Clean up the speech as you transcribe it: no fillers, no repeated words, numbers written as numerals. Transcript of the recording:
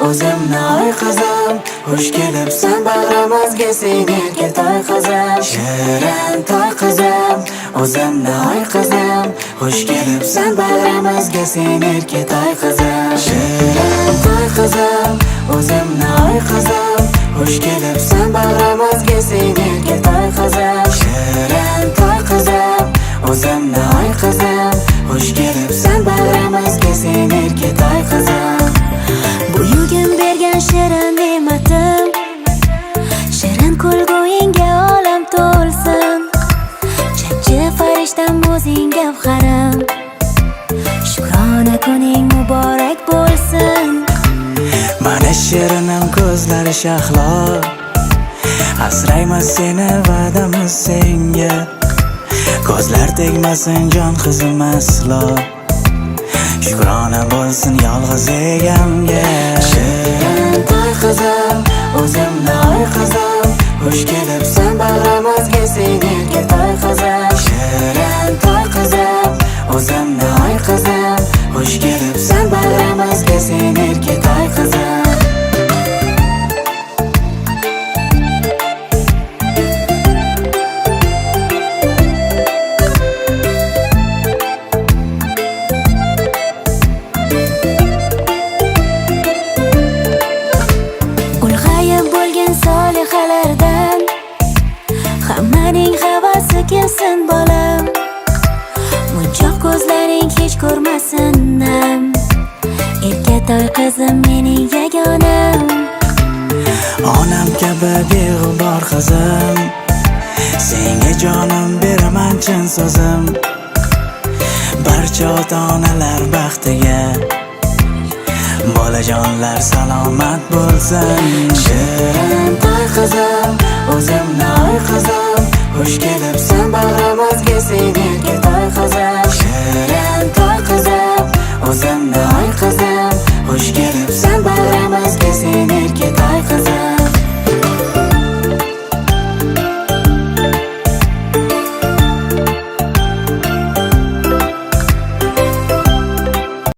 o'zimni oy qizim, xush kelibsan bag'rimizga sen erka toy qizim. Shirin toy qizim, o'zimni oy qizim, xush kelibsan bag'rimizga sen erka toy qizim. Shirin toy qizim, o'zimni oy qizim, xush kelibsan bag'rimizga sen erka toy qizim. Shirin toy qizim, o'zimni oy qizim, xush kelibsan bag'rimizga sen erka toy qizim. Buyugim bergan shirin ne'matim, shirin kulguyingga olam to'lsin. Jajji farishtam o'zing gavharim, shukrona kuning muborak bo'lsin. Mana shirinim ko'zlari shahlo, asraymiz seni va'damiz senga. Ko'zlar tegmasin jon qizim aslo, shukrona bo'lsin yolg'iz egamga. Shirin toy qizim, o'zimni oy qizim, xush kelibsan bag'rimizga sen erka toy qizim. Shirin toy qizim, o'zimni oy qizim, xush kelibsan bag'rimizga sen erka toy qizim. Solihalardan hammaning havasi kelsin bolam, munchoq ko'zlaring hech ko'rmasin nam. Erka toy qizim mening yagonam, onam kabi beg'ubor qizim, senga jonim beraman chin so'zim. Barcha ota-onalar baxtiga bolajonlar salomat bo'lsin. Shirin toy qizim, o'zimni oy qizim, xush kelibsan bag'rimizga sen erka